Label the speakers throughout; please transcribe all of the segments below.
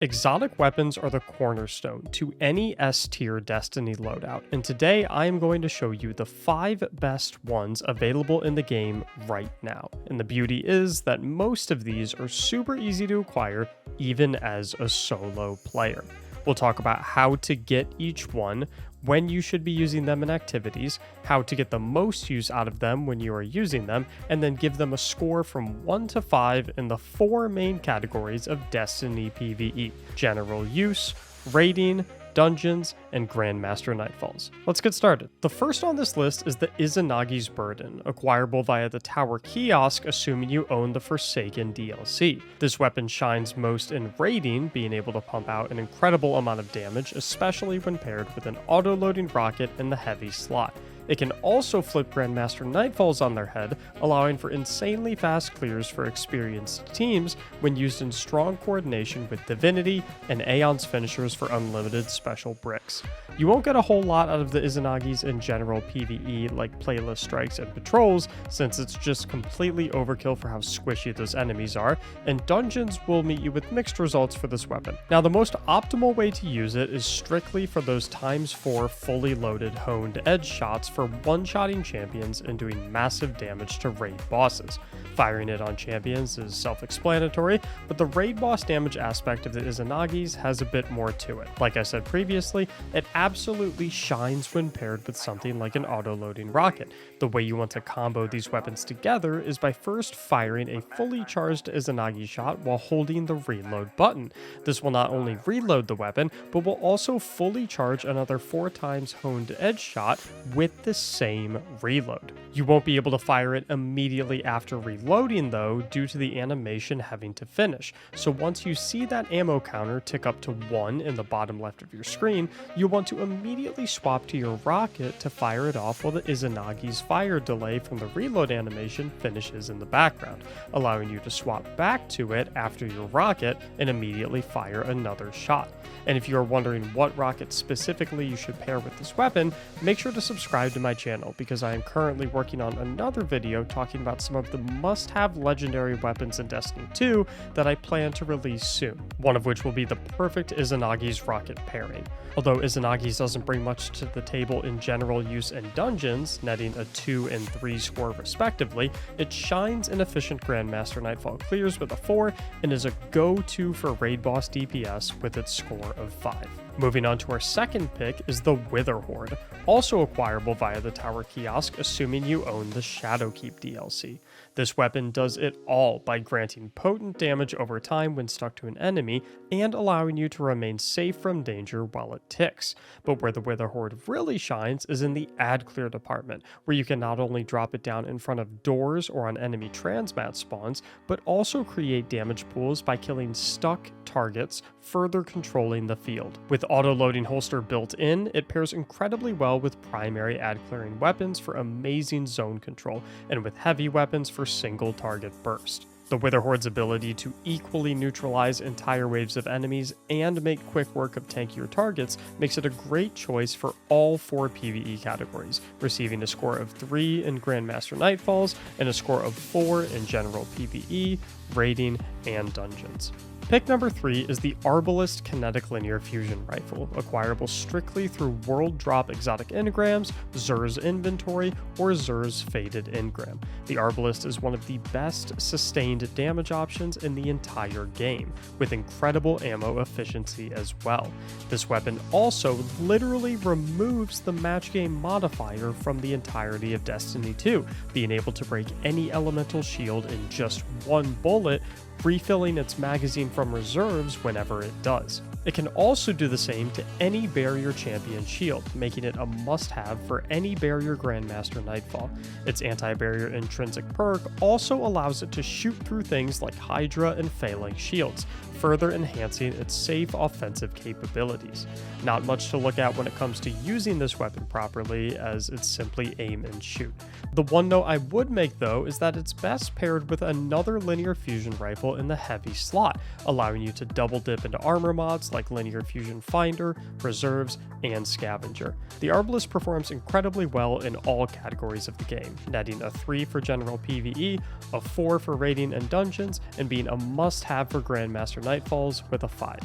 Speaker 1: Exotic weapons are the cornerstone to any S-tier Destiny loadout, and today I am going to show you the 5 best ones available in the game right now. And the beauty is that most of these are super easy to acquire even as a solo player. We'll talk about how to get each one, when you should be using them in activities, how to get the most use out of them when you are using them, and then give them a score from 1 to 5 in the 4 main categories of Destiny PvE: general use, raiding, dungeons, and Grandmaster Nightfalls. Let's get started. The first on this list is the Izanagi's Burden, acquirable via the Tower Kiosk assuming you own the Forsaken DLC. This weapon shines most in raiding, being able to pump out an incredible amount of damage, especially when paired with an auto-loading rocket in the heavy slot. It can also flip Grandmaster Nightfalls on their head, allowing for insanely fast clears for experienced teams when used in strong coordination with Divinity and Aeon's finishers for unlimited special bricks. You won't get a whole lot out of the Izanagi's in general PvE like playlist strikes and patrols, since it's just completely overkill for how squishy those enemies are, and dungeons will meet you with mixed results for this weapon. Now, the most optimal way to use it is strictly for those ×4 fully loaded honed edge shots for one-shotting champions and doing massive damage to raid bosses. Firing it on champions is self-explanatory, but the raid boss damage aspect of the Izanagi's has a bit more to it. Like I said previously, it absolutely shines when paired with something like an auto-loading rocket. The way you want to combo these weapons together is by first firing a fully charged Izanagi shot while holding the reload button. This will not only reload the weapon, but will also fully charge another 4 times honed edge shot with the same reload. You won't be able to fire it immediately after reloading though, due to the animation having to finish. So once you see that ammo counter tick up to 1 in the bottom left of your screen, you'll want to immediately swap to your rocket to fire it off while the Izanagi's fire delay from the reload animation finishes in the background, allowing you to swap back to it after your rocket and immediately fire another shot. And if you are wondering what rocket specifically you should pair with this weapon, make sure to subscribe to my channel because I am currently working on another video talking about some of the must-have legendary weapons in Destiny 2 that I plan to release soon, one of which will be the perfect Izanagi's rocket pairing. Although Izanagi's doesn't bring much to the table in general use and dungeons, netting a 2 and 3 score respectively, it shines in efficient Grandmaster Nightfall clears with a 4 and is a go-to for raid boss DPS with its score of 5. Moving on to our second pick is the Witherhoard, also acquirable via the Tower Kiosk assuming you own the Shadowkeep DLC. This weapon does it all by granting potent damage over time when stuck to an enemy and allowing you to remain safe from danger while it ticks. But where the Witherhoard really shines is in the ad clear department, where you can not only drop it down in front of doors or on enemy transmat spawns, but also create damage pools by killing stuck targets, further controlling the field. With auto-loading holster built in, it pairs incredibly well with primary ad-clearing weapons for amazing zone control, and with heavy weapons for single target burst. The Witherhoard's ability to equally neutralize entire waves of enemies and make quick work of tankier targets makes it a great choice for all 4 PvE categories, receiving a score of 3 in Grandmaster Nightfalls and a score of 4 in general PvE, raiding, and dungeons. Pick number 3 is the Arbalest Kinetic Linear Fusion Rifle, acquirable strictly through World Drop Exotic Engrams, Xur's Inventory, or Xur's Faded Engram. The Arbalest is one of the best sustained damage options in the entire game, with incredible ammo efficiency as well. This weapon also literally removes the match game modifier from the entirety of Destiny 2, being able to break any elemental shield in just 1 bullet, refilling its magazine from reserves whenever it does. It can also do the same to any barrier champion shield, making it a must-have for any barrier Grandmaster Nightfall. Its anti-barrier intrinsic perk also allows it to shoot through things like Hydra and Phalanx shields, further enhancing its safe offensive capabilities. Not much to look at when it comes to using this weapon properly, as it's simply aim and shoot. The one note I would make though is that it's best paired with another linear fusion rifle in the heavy slot, allowing you to double dip into armor mods like Linear Fusion Finder, Reserves, and Scavenger. The Arbalest performs incredibly well in all categories of the game, netting a 3 for general PvE, a 4 for raiding and dungeons, and being a must-have for Grandmaster Nightfalls with a 5.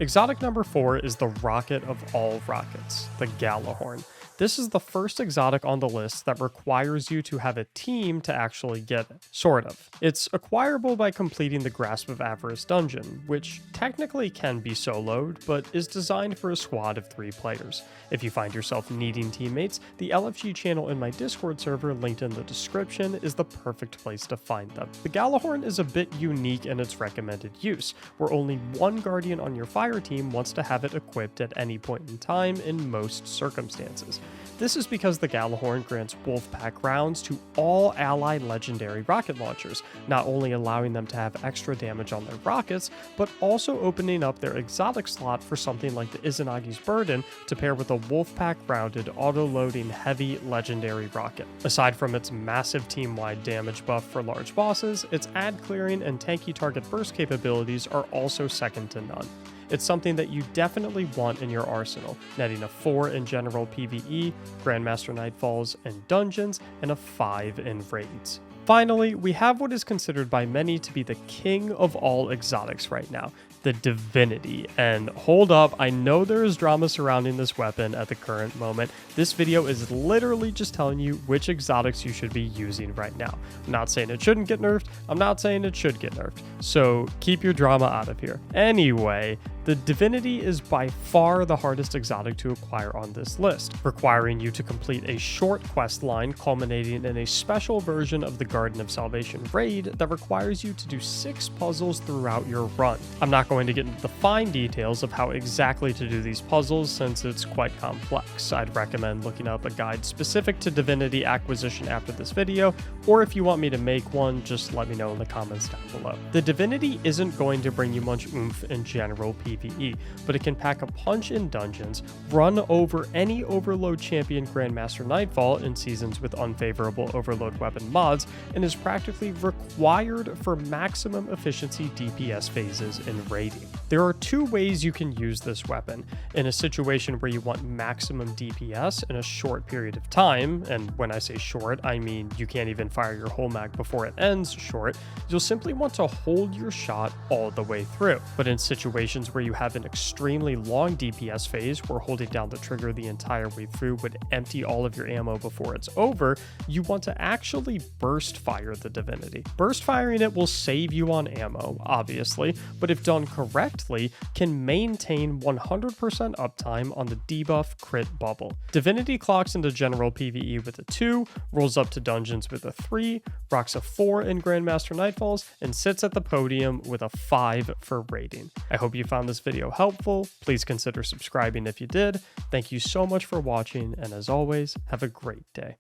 Speaker 1: Exotic number 4 is the rocket of all rockets, the Gjallarhorn. This is the first exotic on the list that requires you to have a team to actually get it, sort of. It's acquirable by completing the Grasp of Avarice dungeon, which technically can be soloed, but is designed for a squad of 3 players. If you find yourself needing teammates, the LFG channel in my Discord server linked in the description is the perfect place to find them. The Gjallarhorn is a bit unique in its recommended use, where only one Guardian on your fire team wants to have it equipped at any point in time in most circumstances. This is because the Gjallarhorn grants Wolfpack rounds to all ally legendary rocket launchers, not only allowing them to have extra damage on their rockets, but also opening up their exotic slot for something like the Izanagi's Burden to pair with a Wolfpack rounded auto-loading heavy legendary rocket. Aside from its massive team-wide damage buff for large bosses, its ad clearing and tanky target burst capabilities are also second to none. It's something that you definitely want in your arsenal, netting a 4 in general PvE, Grandmaster Nightfalls, and dungeons, and a 5 in raids. Finally, we have what is considered by many to be the king of all exotics right now, the Divinity. And hold up, I know there is drama surrounding this weapon at the current moment. This video is literally just telling you which exotics you should be using right now. I'm not saying it shouldn't get nerfed, I'm not saying it should get nerfed, so keep your drama out of here. Anyway, the Divinity is by far the hardest exotic to acquire on this list, requiring you to complete a short quest line culminating in a special version of the Garden of Salvation raid that requires you to do 6 puzzles throughout your run. I'm not going to get into the fine details of how exactly to do these puzzles since it's quite complex. I'd recommend looking up a guide specific to Divinity acquisition after this video, or if you want me to make one, just let me know in the comments down below. The Divinity isn't going to bring you much oomph in general PvE, but it can pack a punch in dungeons, run over any Overload champion Grandmaster Nightfall in seasons with unfavorable Overload weapon mods, and is practically required for maximum efficiency DPS phases in raiding. There are 2 ways you can use this weapon. In a situation where you want maximum DPS in a short period of time, and when I say short, I mean you can't even fire your whole mag before it ends short, you'll simply want to hold your shot all the way through. But in situations where you have an extremely long DPS phase where holding down the trigger the entire way through would empty all of your ammo before it's over, you want to actually burst fire the Divinity. Burst firing it will save you on ammo, obviously, but if done correctly, can maintain 100% uptime on the debuff crit bubble. Divinity clocks into general PvE with a 2, rolls up to dungeons with a 3, rocks a 4 in Grandmaster Nightfalls, and sits at the podium with a 5 for raiding. I hope you found this video helpful. Please consider subscribing if you did. Thank you so much for watching, and as always, have a great day.